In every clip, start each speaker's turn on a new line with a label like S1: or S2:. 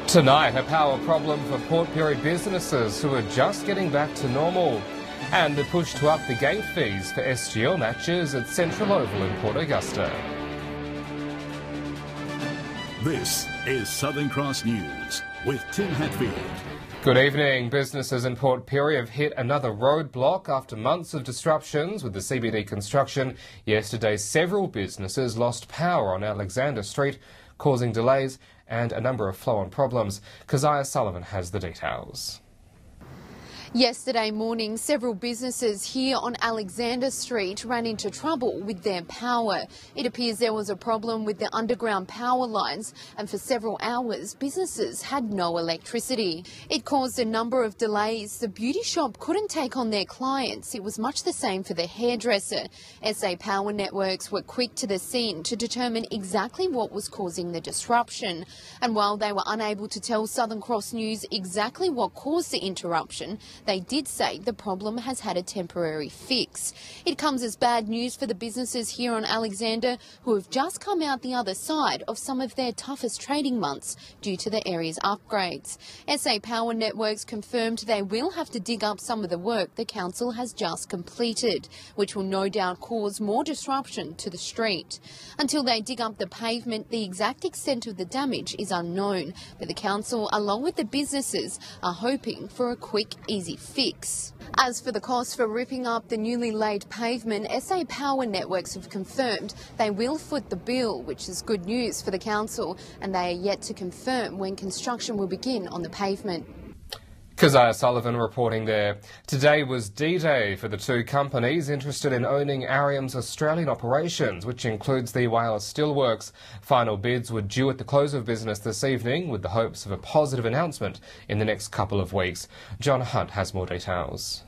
S1: Tonight, a power problem for Port Pirie businesses who are just getting back to normal. And the push to up the gate fees for SGL matches at Central Oval in Port Augusta.
S2: This is Southern Cross News with Tim Hatfield.
S1: Good evening. Businesses in Port Pirie have hit another roadblock after months of disruptions with the CBD construction. Yesterday, several businesses lost power on Alexander Street, causing delays and a number of flow-on problems. Keziah Sullivan has the details.
S3: Yesterday morning, several businesses here on Alexander Street ran into trouble with their power. It appears there was a problem with the underground power lines, and for several hours, businesses had no electricity. It caused a number of delays. The beauty shop couldn't take on their clients. It was much the same for the hairdresser. SA Power Networks were quick to the scene to determine exactly what was causing the disruption. And while they were unable to tell Southern Cross News exactly what caused the interruption, they did say the problem has had a temporary fix. It comes as bad news for the businesses here on Alexander who have just come out the other side of some of their toughest trading months due to the area's upgrades. SA Power Networks confirmed they will have to dig up some of the work the council has just completed, which will no doubt cause more disruption to the street. Until they dig up the pavement, the exact extent of the damage is unknown, but the council, along with the businesses, are hoping for a quick, easy fix. As for the cost for ripping up the newly laid pavement, SA Power Networks have confirmed they will foot the bill, which is good news for the council, and they are yet to confirm when construction will begin on the pavement.
S1: Keziah Sullivan reporting there. Today was D-Day for the two companies interested in owning Areum's Australian operations, which includes the Wireless Steelworks. Final bids were due at the close of business this evening, with the hopes of a positive announcement in the next couple of weeks. John Hunt has more details.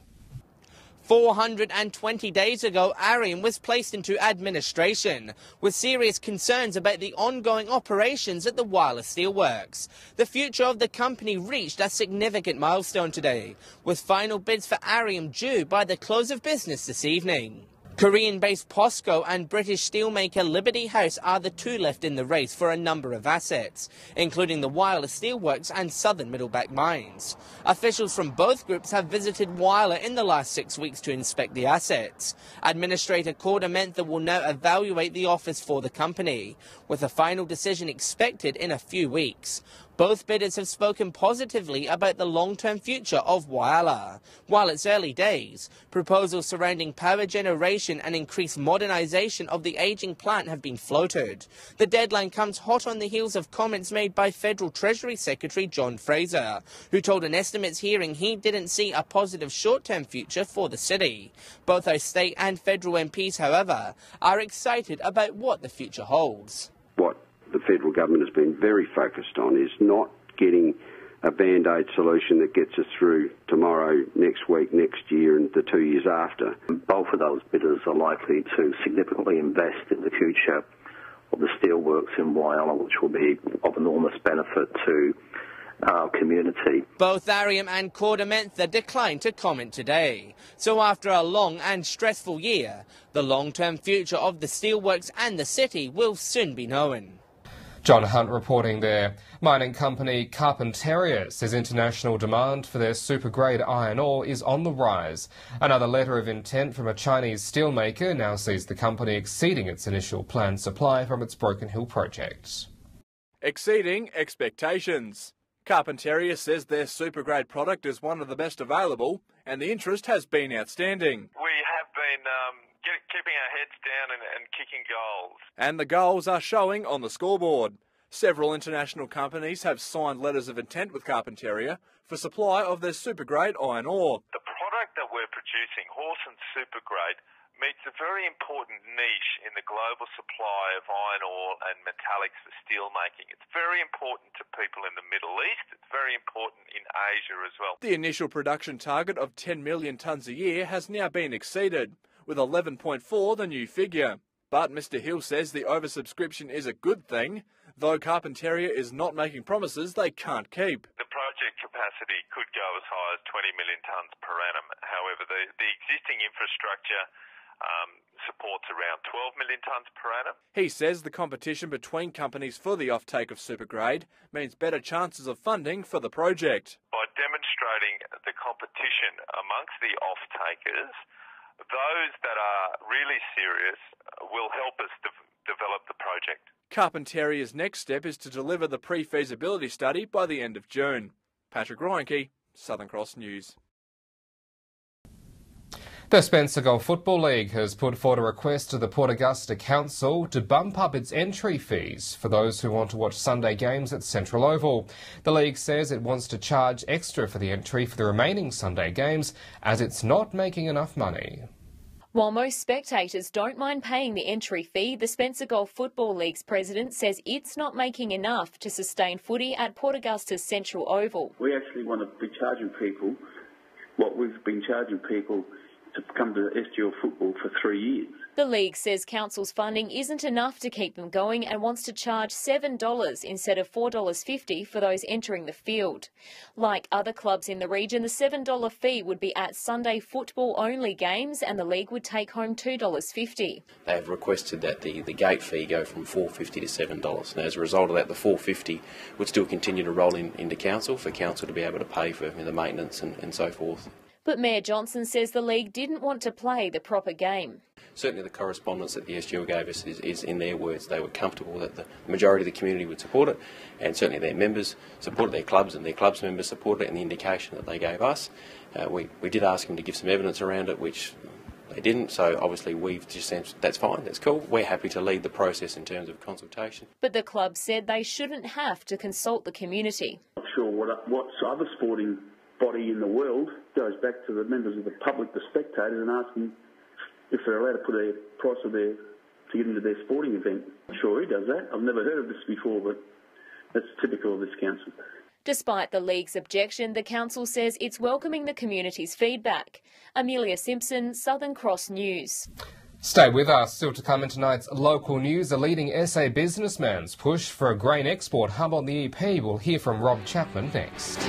S4: 420 days ago, Areum was placed into administration, with serious concerns about the ongoing operations at the Wireless Steelworks. The future of the company reached a significant milestone today, with final bids for Areum due by the close of business this evening. Korean-based POSCO and British steelmaker Liberty House are the two left in the race for a number of assets, including the Wireless Steelworks and Southern Middleback mines. Officials from both groups have visited Wyler in the last 6 weeks to inspect the assets. Administrator Carpinteria will now evaluate the offers for the company, with a final decision expected in a few weeks. Both bidders have spoken positively about the long-term future of Wyler. While it's early days, proposals surrounding power generation and increased modernisation of the ageing plant have been floated. The deadline comes hot on the heels of comments made by Federal Treasury Secretary John Fraser, who told an estimates hearing he didn't see a positive short-term future for the city. Both our state and federal MPs, however, are excited about what the future holds.
S5: The federal government has been very focused on is not getting a band-aid solution that gets us through tomorrow, next week, next year and the 2 years after.
S6: Both of those bidders are likely to significantly invest in the future of the steelworks in Wyler, which will be of enormous benefit to our community.
S4: Both Areum and Carpinteria declined to comment today. So after a long and stressful year, the long-term future of the steelworks and the city will soon be known.
S1: John Hunt reporting there. Mining company Carpinteria says international demand for their super-grade iron ore is on the rise. Another letter of intent from a Chinese steelmaker now sees the company exceeding its initial planned supply from its Broken Hill project.
S7: Exceeding expectations. Carpinteria says their super-grade product is one of the best available, and the interest has been outstanding.
S8: We have been keeping our heads down and kicking goals.
S7: And the goals are showing on the scoreboard. Several international companies have signed letters of intent with Carpinteria for supply of their super-grade iron ore.
S8: The product that we're producing, Hawson's super-grade, meets a very important niche in the global supply of iron ore and metallics for steel making. It's very important to people in the Middle East. It's very important in Asia as well.
S7: The initial production target of 10 million tonnes a year has now been exceeded, with 11.4 the new figure. But Mr Hill says the oversubscription is a good thing, though Carpinteria is not making promises they can't keep.
S8: The project capacity could go as high as 20 million tonnes per annum. However, the existing infrastructure supports around 12 million tonnes per annum.
S7: He says the competition between companies for the offtake of supergrade means better chances of funding for the project.
S8: By demonstrating the competition amongst the off-takers, those that are really serious will help us develop the project.
S7: Carpinteria's next step is to deliver the pre-feasibility study by the end of June. Patrick Reinke, Southern Cross News.
S1: The Spencer Golf Football League has put forward a request to the Port Augusta Council to bump up its entry fees for those who want to watch Sunday games at Central Oval. The league says it wants to charge extra for the entry for the remaining Sunday games as it's not making enough money.
S9: While most spectators don't mind paying the entry fee, the Spencer Golf Football League's president says it's not making enough to sustain footy at Port Augusta's Central Oval.
S10: We actually want to be charging people what we've been charging people to come to SGL football for 3 years.
S9: The league says council's funding isn't enough to keep them going and wants to charge $7 instead of $4.50 for those entering the field. Like other clubs in the region, the $7 fee would be at Sunday football-only games and the league would take home $2.50.
S11: They have requested that the gate fee go from $4.50 to $7. Now, as a result of that, the $4.50 would still continue to roll into council for council to be able to pay for the maintenance and so forth.
S9: But Mayor Johnson says the league didn't want to play the proper game.
S11: Certainly the correspondence that the SGL gave us is in their words. They were comfortable that the majority of the community would support it, and certainly their members supported their clubs and their clubs members supported it, and the indication that they gave us. We did ask them to give some evidence around it, which they didn't, so obviously we've just said that's fine, that's cool. We're happy to lead the process in terms of consultation.
S9: But the club said they shouldn't have to consult the community.
S10: I'm not sure what other sporting body in the world goes back to the members of the public, the spectators, and ask them if they're allowed to put a price of to get into their sporting event. I'm sure he does that. I've never heard of this before, but that's typical of this council.
S9: Despite the league's objection, the council says it's welcoming the community's feedback. Amelia Simpson, Southern Cross News.
S1: Stay with us. Still to come in tonight's local news, a leading SA businessman's push for a grain export hub on the EP. We'll hear from Rob Chapman next.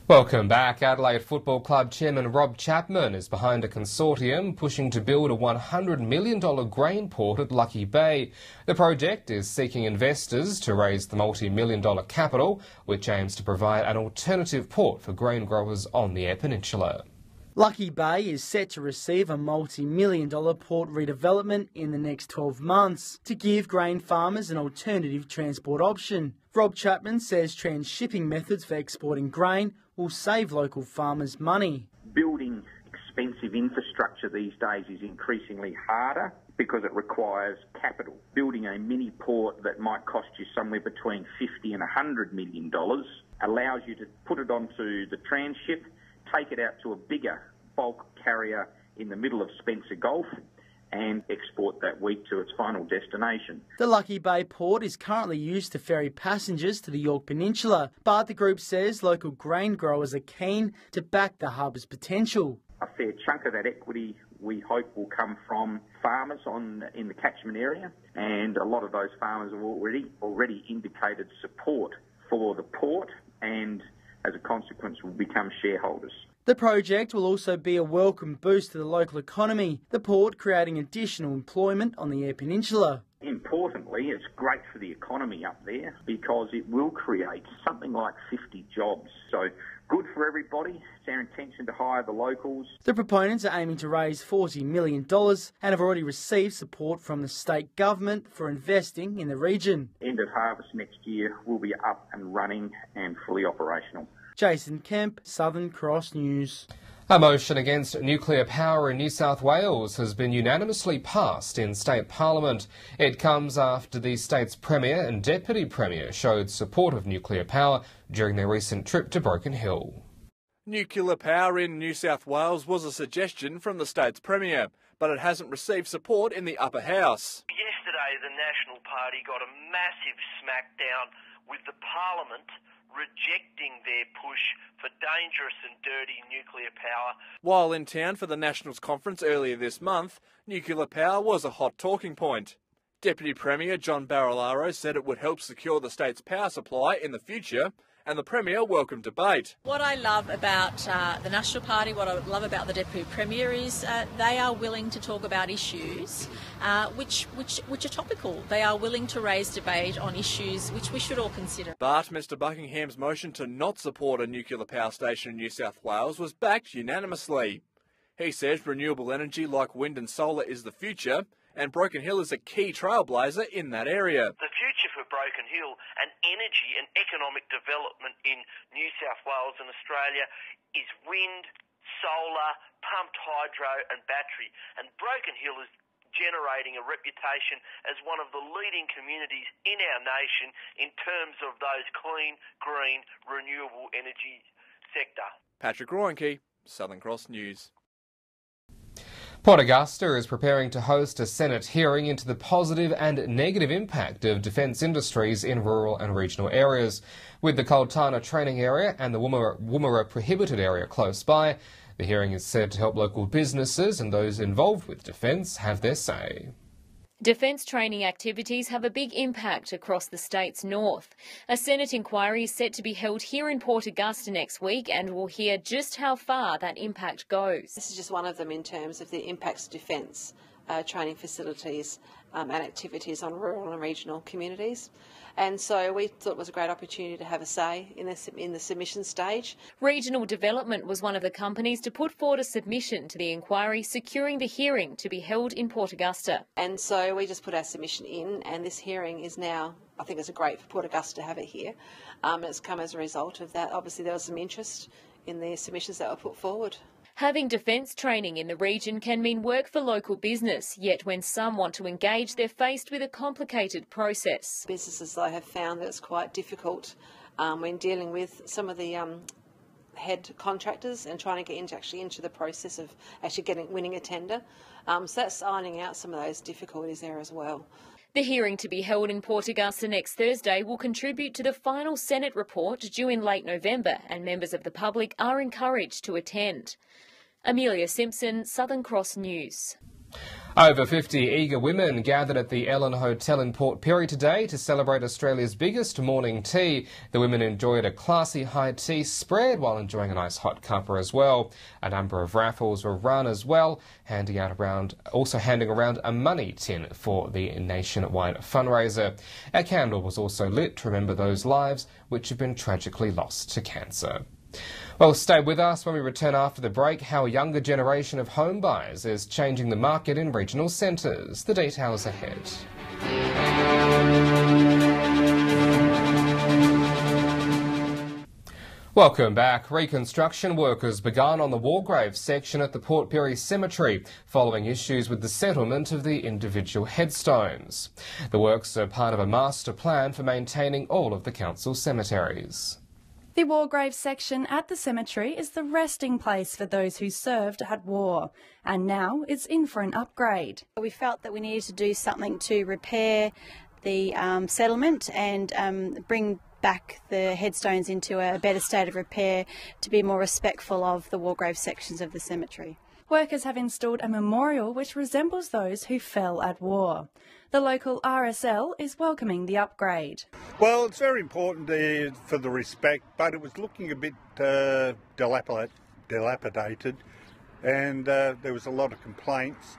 S1: Welcome back. Adelaide Football Club Chairman Rob Chapman is behind a consortium pushing to build a $100 million grain port at Lucky Bay. The project is seeking investors to raise the multi-million-dollar capital, which aims to provide an alternative port for grain growers on the Eyre Peninsula.
S12: Lucky Bay is set to receive a multi-million-dollar port redevelopment in the next 12 months to give grain farmers an alternative transport option. Rob Chapman says transshipping methods for exporting grain will save local farmers money.
S13: Building expensive infrastructure these days is increasingly harder because it requires capital. Building a mini port that might cost you somewhere between $50 and $100 million allows you to put it onto the transship, take it out to a bigger bulk carrier in the middle of Spencer Gulf and export that wheat to its final destination.
S12: The Lucky Bay port is currently used to ferry passengers to the Yorke Peninsula, but the group says local grain growers are keen to back the hub's potential.
S13: A fair chunk of that equity we hope will come from farmers in the catchment area, and a lot of those farmers have already indicated support for the port and as a consequence will become shareholders.
S12: The project will also be a welcome boost to the local economy, the port creating additional employment on the Eyre Peninsula.
S13: Importantly, it's great for the economy up there because it will create something like 50 jobs. So good for everybody. It's our intention to hire the locals.
S12: The proponents are aiming to raise $40 million and have already received support from the state government for investing in the region.
S13: End of harvest next year, we'll be up and running and fully operational.
S12: Jason Kemp, Southern Cross News.
S1: A motion against nuclear power in New South Wales has been unanimously passed in state parliament. It comes after the state's premier and deputy premier showed support of nuclear power during their recent trip to Broken Hill.
S7: Nuclear power in New South Wales was a suggestion from the state's premier, but it hasn't received support in the upper house.
S14: Yesterday, the National Party got a massive smackdown with the parliament rejecting their push for dangerous and dirty nuclear power.
S7: While in town for the Nationals conference earlier this month, nuclear power was a hot talking point. Deputy Premier John Barilaro said it would help secure the state's power supply in the future and the Premier welcomed debate.
S15: What I love about the National Party, what I love about the Deputy Premier is they are willing to talk about issues which are topical. They are willing to raise debate on issues which we should all consider.
S7: But Mr Buckingham's motion to not support a nuclear power station in New South Wales was backed unanimously. He says renewable energy like wind and solar is the future, and Broken Hill is a key trailblazer in that area.
S14: The future for Broken Hill and energy and economic development in New South Wales and Australia is wind, solar, pumped hydro and battery. And Broken Hill is generating a reputation as one of the leading communities in our nation in terms of those clean, green, renewable energy sector.
S7: Patrick Roenke, Southern Cross News.
S1: Port Augusta is preparing to host a Senate hearing into the positive and negative impact of defence industries in rural and regional areas. With the Coltana training area and the Woomera prohibited area close by, the hearing is said to help local businesses and those involved with defence have their say.
S9: Defence training activities have a big impact across the state's north. A Senate inquiry is set to be held here in Port Augusta next week, and we'll hear just how far that impact goes.
S16: This is just one of them in terms of the impacts of defence training facilities and activities on rural and regional communities. And so we thought it was a great opportunity to have a say in the submission stage.
S9: Regional Development was one of the companies to put forward a submission to the inquiry, securing the hearing to be held in Port Augusta.
S16: And so we just put our submission in, and this hearing is now, I think it's great for Port Augusta to have it here. It's come as a result of that. Obviously there was some interest in the submissions that were put forward.
S9: Having defence training in the region can mean work for local business, yet when some want to engage, they're faced with a complicated process.
S16: Businesses, though, have found that it's quite difficult when dealing with some of the head contractors and trying to get into the process of actually winning a tender. So that's ironing out some of those difficulties there as well.
S9: The hearing to be held in Port Augusta next Thursday will contribute to the final Senate report due in late November, and members of the public are encouraged to attend. Amelia Simpson, Southern Cross News.
S1: Over 50 eager women gathered at the Ellen Hotel in Port Pirie today to celebrate Australia's biggest morning tea. The women enjoyed a classy high tea spread while enjoying a nice hot cuppa as well. A number of raffles were run as well, handing around a money tin for the nationwide fundraiser. A candle was also lit to remember those lives which have been tragically lost to cancer. Well, stay with us when we return after the break. How a younger generation of home buyers is changing the market in regional centres. The details ahead. Welcome back. Reconstruction workers began on the Wargrave section at the Port Pirie Cemetery following issues with the settlement of the individual headstones. The works are part of a master plan for maintaining all of the council cemeteries.
S17: The Wargrave section at the cemetery is the resting place for those who served at war, and now it's in for an upgrade.
S18: We felt that we needed to do something to repair the settlement and bring back the headstones into a better state of repair to be more respectful of the Wargrave sections of the cemetery.
S17: Workers have installed a memorial which resembles those who fell at war. The local RSL is welcoming the upgrade.
S19: Well, it's very important for the respect, but it was looking a bit dilapidated, and there was a lot of complaints,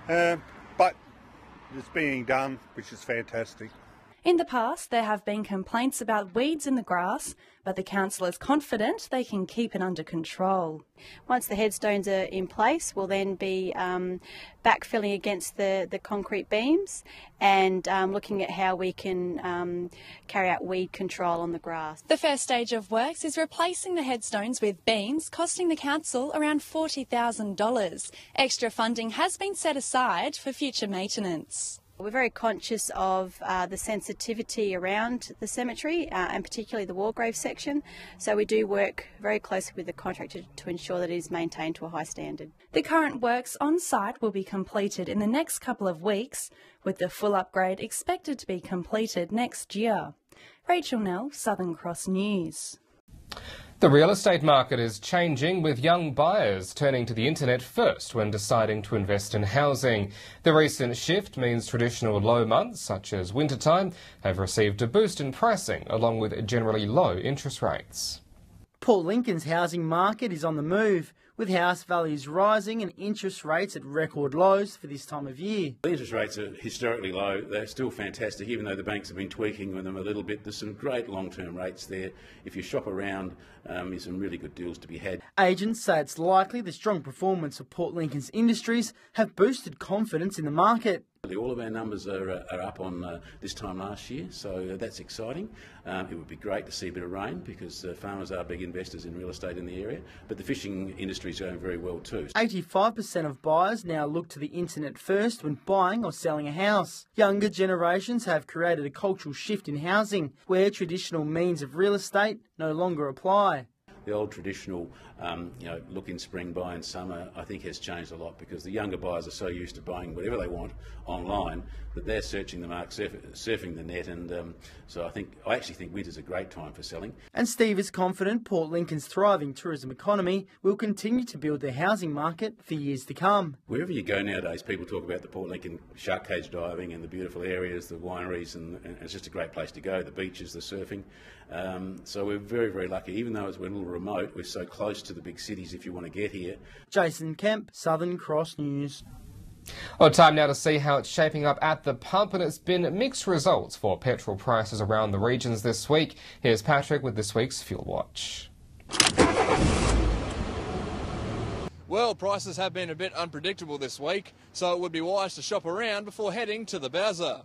S19: but it's being done, which is fantastic.
S17: In the past, there have been complaints about weeds in the grass, but the council is confident they can keep it under control.
S18: Once the headstones are in place, we'll then be backfilling against the concrete beams and looking at how we can carry out weed control on the grass.
S17: The first stage of works is replacing the headstones with beams, costing the council around $40,000. Extra funding has been set aside for future maintenance.
S18: We're very conscious of the sensitivity around the cemetery and particularly the Wargrave section, so we do work very closely with the contractor to ensure that it is maintained to a high standard.
S17: The current works on site will be completed in the next couple of weeks, with the full upgrade expected to be completed next year. Rachel Nell, Southern Cross News.
S1: The real estate market is changing, with young buyers turning to the internet first when deciding to invest in housing. The recent shift means traditional low months, such as wintertime, have received a boost in pricing, along with generally low interest rates.
S12: Port Lincoln's housing market is on the move, with house values rising and interest rates at record lows for this time of year.
S20: The interest rates are historically low. They're still fantastic, even though the banks have been tweaking with them a little bit. There's some great long-term rates there. If you shop around, there's some really good deals to be had.
S12: Agents say it's likely the strong performance of Port Lincoln's industries have boosted confidence in the market.
S20: All of our numbers are up on this time last year, so that's exciting. It would be great to see a bit of rain because farmers are big investors in real estate in the area, but the fishing industry is going very well too.
S12: 85% of buyers now look to the internet first when buying or selling a house. Younger generations have created a cultural shift in housing, where traditional means of real estate no longer apply.
S20: The old traditional, look in spring, buy in summer, I think has changed a lot because the younger buyers are so used to buying whatever they want online that they're searching the market, surfing the net, and so I actually think winter's a great time for selling.
S12: And Steve is confident Port Lincoln's thriving tourism economy will continue to build the housing market for years to come.
S20: Wherever you go nowadays, people talk about the Port Lincoln shark cage diving and the beautiful areas, the wineries, and it's just a great place to go, the beaches, the surfing. So we're very, very lucky. Even though we're a little remote, we're so close to the big cities if you want to get here.
S12: Jason Kemp, Southern Cross News.
S1: Well, time now to see how it's shaping up at the pump, and it's been mixed results for petrol prices around the regions this week. Here's Patrick with this week's Fuel Watch.
S7: Well, prices have been a bit unpredictable this week, so it would be wise to shop around before heading to the Bowser.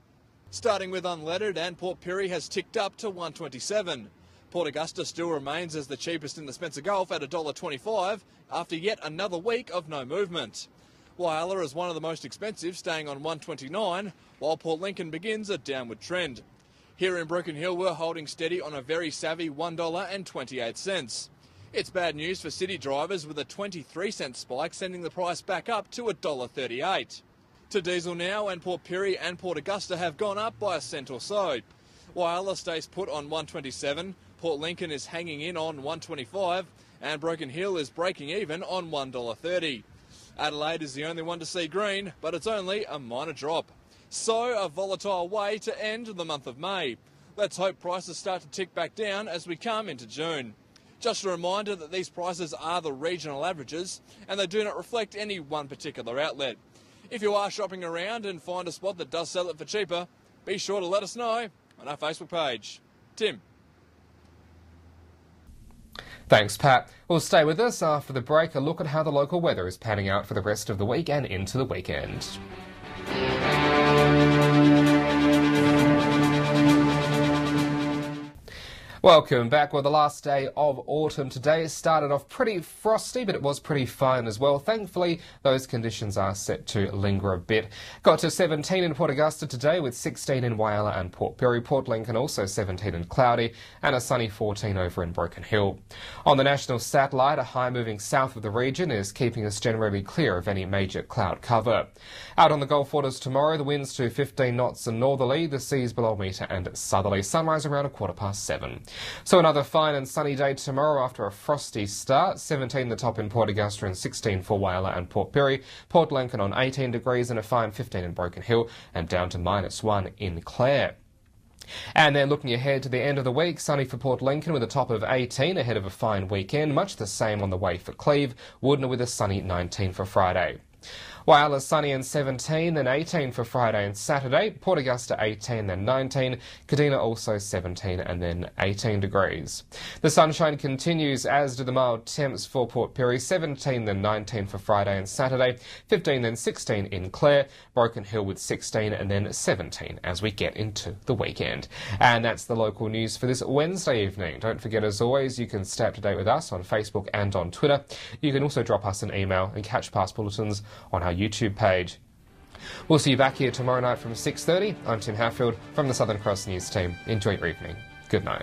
S7: Starting with unleaded, and Port Pirie has ticked up to $1.27. Port Augusta still remains as the cheapest in the Spencer Gulf at $1.25 after yet another week of no movement. Whyalla is one of the most expensive, staying on $1.29, while Port Lincoln begins a downward trend. Here in Broken Hill, we're holding steady on a very savvy $1.28. It's bad news for city drivers, with a 23-cent spike sending the price back up to $1.38. To diesel now, and Port Pirie and Port Augusta have gone up by a cent or so. Whyalla stays put on $1.27, Port Lincoln is hanging in on $1.25, and Broken Hill is breaking even on $1.30. Adelaide is the only one to see green, but it's only a minor drop. So, a volatile way to end the month of May. Let's hope prices start to tick back down as we come into June. Just a reminder that these prices are the regional averages, and they do not reflect any one particular outlet. If you are shopping around and find a spot that does sell it for cheaper, be sure to let us know on our Facebook page. Tim.
S1: Thanks, Pat. We'll stay with us after the break. A look at how the local weather is panning out for the rest of the week and into the weekend. Welcome back. Well, the last day of autumn today started off pretty frosty, but it was pretty fine as well. Thankfully, those conditions are set to linger a bit. Got to 17 in Port Augusta today, with 16 in Whyalla and Port Pirie. Port Lincoln also 17 and cloudy, and a sunny 14 over in Broken Hill. On the national satellite, a high moving south of the region is keeping us generally clear of any major cloud cover. Out on the Gulf waters tomorrow, the winds to 15 knots and northerly, the seas below metre and southerly. Sunrise around 7:15. So another fine and sunny day tomorrow after a frosty start. 17 the top in Port Augusta and 16 for Whyalla and Port Pirie. Port Lincoln on 18 degrees and a fine 15 in Broken Hill, and down to -1 in Clare. And then looking ahead to the end of the week, sunny for Port Lincoln with a top of 18 ahead of a fine weekend. Much the same on the way for Cleve. Woodner with a sunny 19 for Friday. Whyalla sunny and 17, then 18 for Friday and Saturday. Port Augusta 18, then 19. Kadina also 17 and then 18 degrees. The sunshine continues, as do the mild temps for Port Pirie. 17, then 19 for Friday and Saturday. 15, then 16 in Clare. Broken Hill with 16 and then 17 as we get into the weekend. And that's the local news for this Wednesday evening. Don't forget, as always, you can stay up to date with us on Facebook and on Twitter. You can also drop us an email and catch past bulletins on our YouTube page. We'll see you back here tomorrow night from 6:30. I'm Tim Hatfield from the Southern Cross News team. Enjoy your evening. Good night.